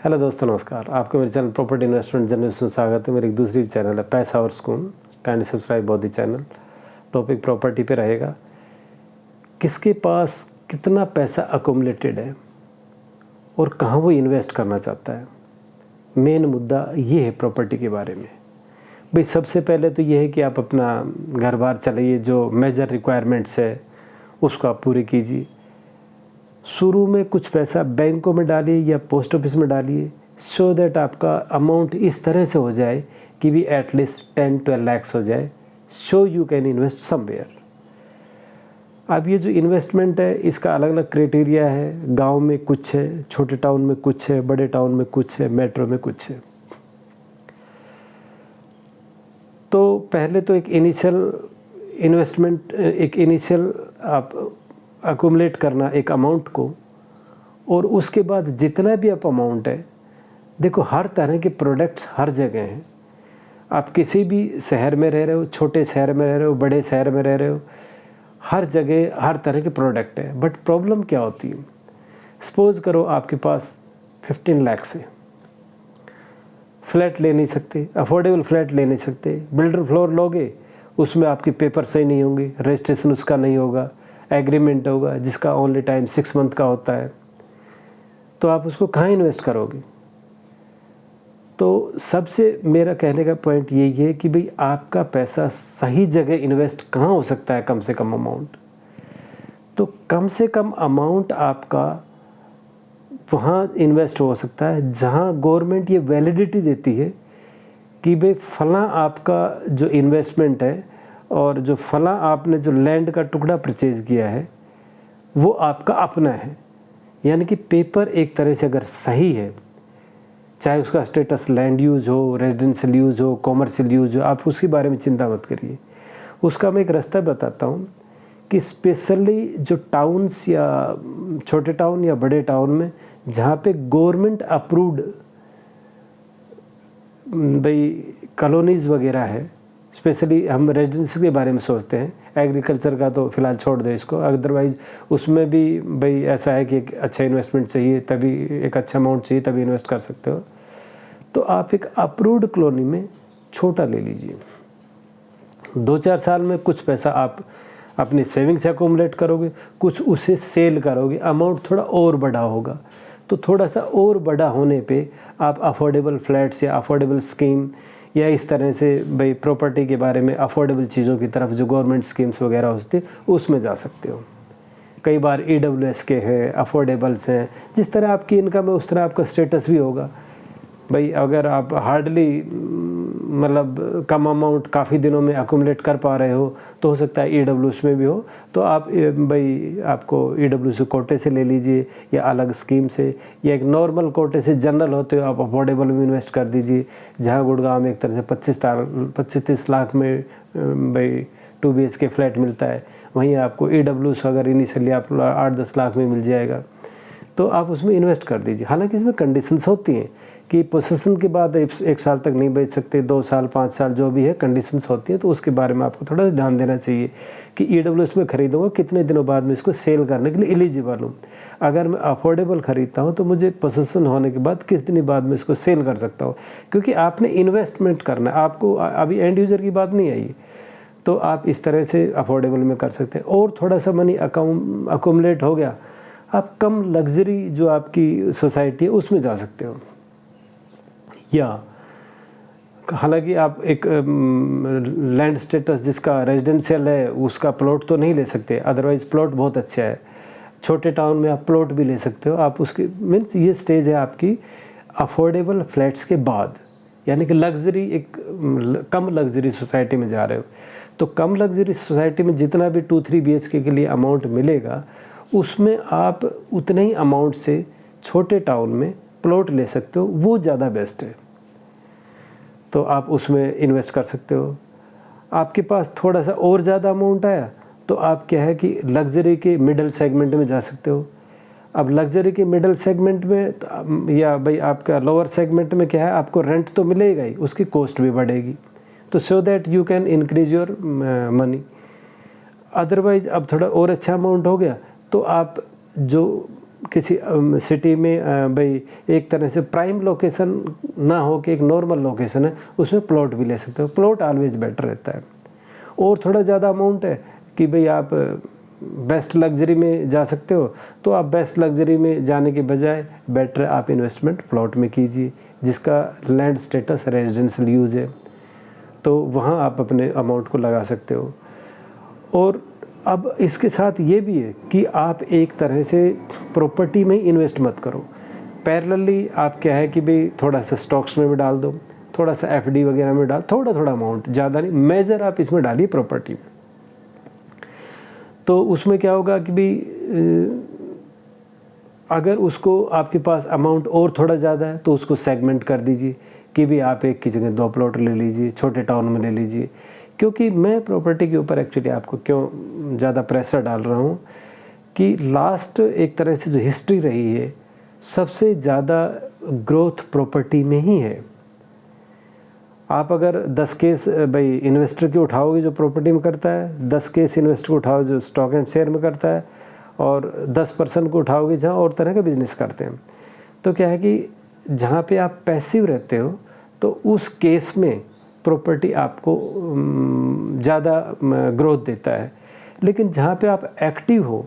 Hello दोस्तों, नमस्कार। आपको मेरे चैनल प्रॉपर्टी इन्वेस्टमेंट जर्नलिस्ट में स्वागत है। मेरी एक दूसरी चैनल है पैसा और सुकून। Kindly subscribe both the channel. Topic property पे रहेगा। किसके पास कितना पैसा अकोमुलेटेड है और कहाँ वो इन्वेस्ट करना चाहता है, मेन मुद्दा ये है प्रॉपर्टी के बारे में। भाई सबसे पहले तो ये है कि आप अपना घर बार चलाइए, जो मेजर रिक्वायरमेंट्स है उसको आप पूरे कीजिए। शुरू में कुछ पैसा बैंकों में डालिए या पोस्ट ऑफिस में डालिए, सो दैट आपका अमाउंट इस तरह से हो जाए कि भी एटलीस्ट 10-12 लाख हो जाए, so you can invest somewhere. अब ये जो इन्वेस्टमेंट है इसका अलग अलग क्राइटेरिया है। गांव में कुछ है, छोटे टाउन में कुछ है, बड़े टाउन में कुछ है, मेट्रो में कुछ है। तो पहले तो एक इनिशियल इन्वेस्टमेंट, एक इनिशियल आप अकुमुलेट करना एक अमाउंट को, और उसके बाद जितना भी आप अमाउंट है, देखो हर तरह के प्रोडक्ट्स हर जगह हैं। आप किसी भी शहर में रह रहे हो, छोटे शहर में रह रहे हो, बड़े शहर में रह रहे हो, हर जगह हर तरह के प्रोडक्ट है। बट प्रॉब्लम क्या होती है, सपोज करो आपके पास 15 लाख है, फ्लैट ले नहीं सकते, अफोर्डेबल फ्लैट ले नहीं सकते। बिल्डर फ्लोर लोगे, उसमें आपके पेपर सही नहीं होंगे, रजिस्ट्रेशन उसका नहीं होगा, एग्रीमेंट होगा जिसका ओनली टाइम 6 मंथ का होता है, तो आप उसको कहाँ इन्वेस्ट करोगे। तो सबसे मेरा कहने का पॉइंट यही है कि भाई आपका पैसा सही जगह इन्वेस्ट कहाँ हो सकता है, कम से कम अमाउंट। तो कम से कम अमाउंट आपका वहाँ इन्वेस्ट हो सकता है जहाँ गवर्नमेंट ये वैलिडिटी देती है कि भाई फलां आपका जो इन्वेस्टमेंट है और जो फलां आपने जो लैंड का टुकड़ा परचेज किया है वो आपका अपना है। यानी कि पेपर एक तरह से अगर सही है, चाहे उसका स्टेटस लैंड यूज हो, रेजिडेंशियल यूज हो, कॉमर्शियल यूज हो, आप उसके बारे में चिंता मत करिए। उसका मैं एक रास्ता बताता हूँ कि स्पेशली जो टाउन्स या छोटे टाउन या बड़े टाउन में जहाँ पे गवर्नमेंट अप्रूव्ड भाई कॉलोनीज़ वगैरह है, स्पेशली हम रेजिडेंशियल के बारे में सोचते हैं, एग्रीकल्चर का तो फ़िलहाल छोड़ दो इसको। अदरवाइज़ उसमें भी भाई ऐसा है कि एक अच्छा इन्वेस्टमेंट चाहिए, तभी एक अच्छा अमाउंट चाहिए तभी इन्वेस्ट कर सकते हो। तो आप एक अप्रूव्ड कॉलोनी में छोटा ले लीजिए। 2-4 साल में कुछ पैसा आप अपनी सेविंग्स अकोमुलेट करोगे, कुछ उसे सेल करोगे, अमाउंट थोड़ा और बड़ा होगा। तो थोड़ा सा और बड़ा होने पे आप अफोर्डेबल फ्लैट्स या अफोर्डेबल स्कीम या इस तरह से भाई प्रॉपर्टी के बारे में अफोर्डेबल चीज़ों की तरफ जो गवर्नमेंट स्कीम्स वगैरह होती है उसमें जा सकते हो। कई बार EWS के हैं, अफोर्डेबल्स हैं। जिस तरह आपकी इनकम है उस तरह आपका स्टेटस भी होगा। भाई अगर आप हार्डली मतलब कम अमाउंट काफ़ी दिनों में अकुमुलेट कर पा रहे हो तो हो सकता है EWS में भी हो, तो आप भाई आपको EWS कोटे से ले लीजिए या अलग स्कीम से, या एक नॉर्मल कोटे से जनरल होते हो आप अफोर्डेबल में इन्वेस्ट कर दीजिए। जहाँ गुड़गांव में एक तरह से 25-30 लाख में भाई 2 BHK फ्लैट मिलता है, वहीं आपको EWS अगर इनिशियली आप 8-10 लाख में मिल जाएगा तो आप उसमें इन्वेस्ट कर दीजिए। हालांकि इसमें कंडीशंस होती हैं कि पोसेसन के बाद 1 साल तक नहीं बेच सकते, 2 साल 5 साल जो भी है कंडीशंस होती है, तो उसके बारे में आपको थोड़ा ध्यान देना चाहिए कि EWS में ख़रीदूँगा कितने दिनों बाद में इसको सेल करने के लिए एलिजिबल हूँ। अगर मैं अफोर्डेबल ख़रीदता हूँ तो मुझे पोसेसन होने के बाद किस दिन बाद में इसको सेल कर सकता हूँ, क्योंकि आपने इन्वेस्टमेंट करना है, आपको अभी एंड यूज़र की बात नहीं आई। तो आप इस तरह से अफोर्डेबल में कर सकते हैं। और थोड़ा सा मनी अकोमुलेट हो गया, आप कम लग्जरी जो आपकी सोसाइटी है उसमें जा सकते हो। या हालांकि आप एक लैंड स्टेटस जिसका रेजिडेंशियल है उसका प्लॉट तो नहीं ले सकते, अदरवाइज़ प्लॉट बहुत अच्छा है। छोटे टाउन में आप प्लॉट भी ले सकते हो। आप उसके मीन्स ये स्टेज है आपकी अफोर्डेबल फ्लैट्स के बाद, यानी कि लग्जरी एक कम लग्जरी सोसाइटी में जा रहे हो। तो कम लग्जरी सोसाइटी में जितना भी 2-3 BHK के लिए अमाउंट मिलेगा उसमें आप उतने ही अमाउंट से छोटे टाउन में प्लॉट ले सकते हो, वो ज़्यादा बेस्ट है। तो आप उसमें इन्वेस्ट कर सकते हो। आपके पास थोड़ा सा और ज़्यादा अमाउंट आया तो आप क्या है कि लग्जरी के मिडल सेगमेंट में जा सकते हो। अब लग्जरी के मिडल सेगमेंट में या भाई आपका लोअर सेगमेंट में क्या है, आपको रेंट तो मिलेगा ही, उसकी कॉस्ट भी बढ़ेगी, तो so that you can increase your money. Otherwise अब थोड़ा और अच्छा अमाउंट हो गया तो आप जो किसी सिटी में भाई एक तरह से प्राइम लोकेशन ना हो कि एक नॉर्मल लोकेशन है, उसमें प्लॉट भी ले सकते हो। प्लॉट ऑलवेज बेटर रहता है। और थोड़ा ज़्यादा अमाउंट है कि भाई आप बेस्ट लग्जरी में जा सकते हो, तो आप बेस्ट लग्जरी में जाने के बजाय बेटर आप इन्वेस्टमेंट प्लॉट में कीजिए, जिसका लैंड स्टेटस रेजिडेंशियल यूज़ है, तो वहाँ आप अपने अमाउंट को लगा सकते हो। और अब इसके साथ ये भी है कि आप एक तरह से प्रॉपर्टी में इन्वेस्ट मत करो। पैरेलली आप क्या है कि भाई थोड़ा सा स्टॉक्स में भी डाल दो, थोड़ा सा एफडी वगैरह में डाल, थोड़ा थोड़ा अमाउंट, ज़्यादा नहीं, मेजर आप इसमें डालिए प्रॉपर्टी में। तो उसमें क्या होगा कि भाई अगर उसको आपके पास अमाउंट और थोड़ा ज़्यादा है तो उसको सेगमेंट कर दीजिए कि भी आप एक की जगह 2 प्लॉट ले लीजिए, छोटे टाउन में ले लीजिए। क्योंकि मैं प्रॉपर्टी के ऊपर एक्चुअली आपको क्यों ज़्यादा प्रेशर डाल रहा हूँ कि लास्ट एक तरह से जो हिस्ट्री रही है, सबसे ज़्यादा ग्रोथ प्रॉपर्टी में ही है। आप अगर 10 केस भाई इन्वेस्टर के उठाओगे जो प्रॉपर्टी में करता है, 10 केस इन्वेस्टर को उठाओ जो स्टॉक एंड शेयर में करता है, और 10% को उठाओगे जहाँ और तरह का बिजनेस करते हैं। तो क्या है कि जहाँ पे आप पैसिव रहते हो तो उस केस में प्रॉपर्टी आपको ज़्यादा ग्रोथ देता है। लेकिन जहाँ पे आप एक्टिव हो,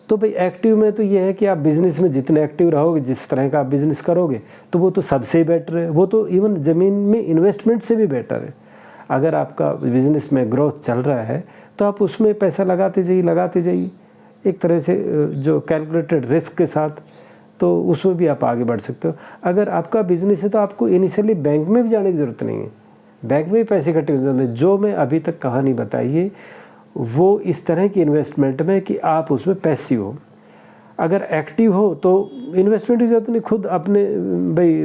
तो भाई एक्टिव में तो ये है कि आप बिज़नेस में जितने एक्टिव रहोगे, जिस तरह का आप बिज़नेस करोगे, तो वो तो सबसे ही बेटर है। वो तो इवन ज़मीन में इन्वेस्टमेंट से भी बेटर है। अगर आपका बिज़नेस में ग्रोथ चल रहा है तो आप उसमें पैसा लगाते जाइए एक तरह से जो कैलकुलेटेड रिस्क के साथ, तो उसमें भी आप आगे बढ़ सकते हो। अगर आपका बिज़नेस है तो आपको इनिशियली बैंक में भी जाने की ज़रूरत नहीं है, बैंक में भी पैसे इकट्ठे करने की ज़रूरत नहीं। जो मैं अभी तक कहानी बताई है वो इस तरह की इन्वेस्टमेंट में कि आप उसमें पैसिव हो। अगर एक्टिव हो तो इन्वेस्टमेंट की ज़रूरत नहीं, खुद अपने भाई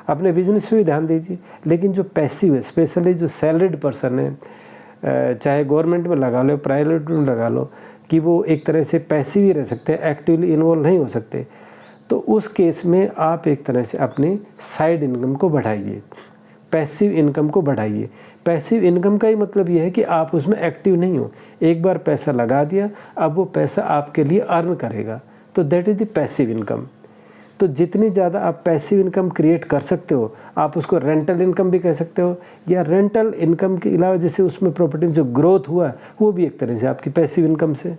अपने बिजनेस पे भी ध्यान दीजिए। लेकिन जो पैसिव है, स्पेशली जो सैलरीड पर्सन है, चाहे गवर्नमेंट में लगा लो, प्राइवेट में लगा लो, कि वो एक तरह से पैसिव ही रह सकते हैं, एक्टिवली इन्वॉल्व नहीं हो सकते, तो उस केस में आप एक तरह से अपनी साइड इनकम को बढ़ाइए, पैसिव इनकम को बढ़ाइए। पैसिव इनकम का ही मतलब ये है कि आप उसमें एक्टिव नहीं हो, एक बार पैसा लगा दिया, अब वो पैसा आपके लिए अर्न करेगा, तो that is the passive income. तो जितनी ज़्यादा आप पैसिव इनकम क्रिएट कर सकते हो, आप उसको रेंटल इनकम भी कह सकते हो, या रेंटल इनकम के अलावा जैसे उसमें प्रॉपर्टी में जो ग्रोथ हुआ वो भी एक तरह से आपकी पैसिव इनकम से।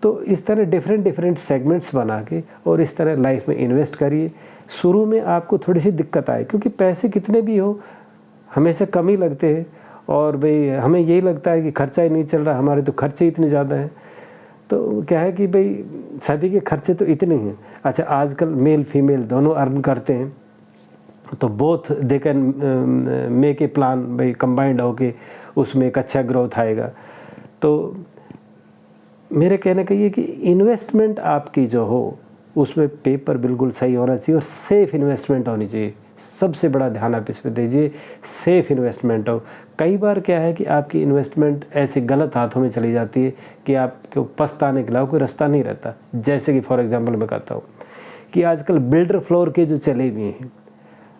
तो इस तरह डिफरेंट सेगमेंट्स बना के और इस तरह लाइफ में इन्वेस्ट करिए। शुरू में आपको थोड़ी सी दिक्कत आए, क्योंकि पैसे कितने भी हो हमेशा कम ही लगते हैं, और भाई हमें यही लगता है कि खर्चा ही नहीं चल रहा, हमारे तो खर्चे इतने ज़्यादा हैं। तो क्या है कि भाई सभी के खर्चे तो इतने ही हैं। अच्छा, आजकल मेल फीमेल दोनों अर्न करते हैं, तो both they can make a plan, भाई कंबाइंड होके उसमें एक अच्छा ग्रोथ आएगा। तो मेरे कहने का ये कि इन्वेस्टमेंट आपकी जो हो उसमें पेपर बिल्कुल सही होना चाहिए और सेफ़ इन्वेस्टमेंट होनी चाहिए। सबसे बड़ा ध्यान आप इस पे दीजिए, सेफ़ इन्वेस्टमेंट हो। कई बार क्या है कि आपकी इन्वेस्टमेंट ऐसे गलत हाथों में चली जाती है कि आपको पछताने के अलावा कोई रास्ता नहीं रहता। जैसे कि फॉर एग्जांपल मैं कहता हूँ कि आजकल बिल्डर फ्लोर के जो चले हुए हैं,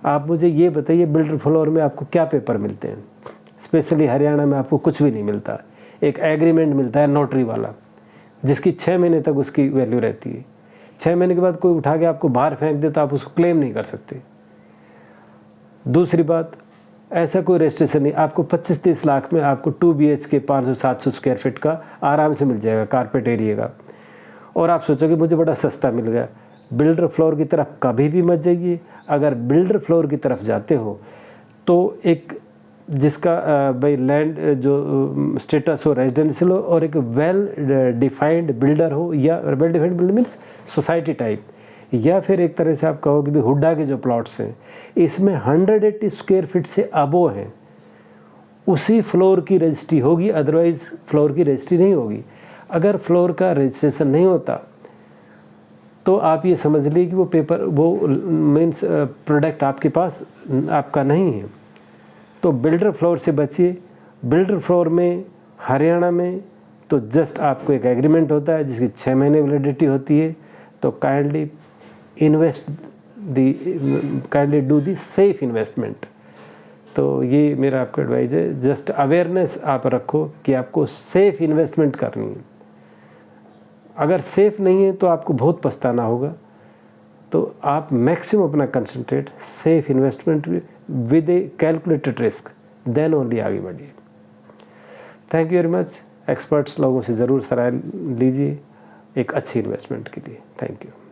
आप मुझे ये बताइए बिल्डर फ्लोर में आपको क्या पेपर मिलते हैं? स्पेशली हरियाणा में आपको कुछ भी नहीं मिलता। एक एग्रीमेंट मिलता है नोटरी वाला, जिसकी 6 महीने तक उसकी वैल्यू रहती है। 6 महीने के बाद कोई उठा के आपको बाहर फेंक दे तो आप उसको क्लेम नहीं कर सकते। दूसरी बात, ऐसा कोई रजिस्ट्रेशन नहीं, आपको 25-30 लाख में आपको 2 BHK 500-700 स्क्वायर फीट का आराम से मिल जाएगा, कारपेट एरिया का। और आप सोचोगे मुझे बड़ा सस्ता मिल गया। बिल्डर फ्लोर की तरफ कभी भी मत जाइए। अगर बिल्डर फ्लोर की तरफ जाते हो तो एक जिसका भाई लैंड जो स्टेटस हो रेजिडेंशियल हो और एक वेल डिफाइंड बिल्डर हो, या well defined builder means society type, या फिर एक तरह से आप कहो कि भाई हुड्डा के जो प्लॉट्स हैं इसमें 180 स्क्वायर फीट से अबो हैं, उसी फ्लोर की रजिस्ट्री होगी, अदरवाइज फ्लोर की रजिस्ट्री नहीं होगी। अगर फ्लोर का रजिस्ट्रेशन नहीं होता तो आप ये समझ लीजिए कि वो पेपर, वो मीन्स प्रोडक्ट आपके पास आपका नहीं है। तो बिल्डर फ्लोर से बचिए। बिल्डर फ्लोर में हरियाणा में तो जस्ट आपको एक एग्रीमेंट होता है जिसकी 6 महीने वैलिडिटी होती है। तो kindly kindly do the safe investment. तो ये मेरा आपको एडवाइस है, जस्ट अवेयरनेस आप रखो कि आपको सेफ इन्वेस्टमेंट करनी है। अगर सेफ़ नहीं है तो आपको बहुत पछताना होगा। तो आप मैक्सिमम अपना concentrate safe investment with a calculated risk, then only आगे बढ़िए। Thank you very much. Experts लोगों से ज़रूर सलाह लीजिए एक अच्छी इन्वेस्टमेंट के लिए। Thank you.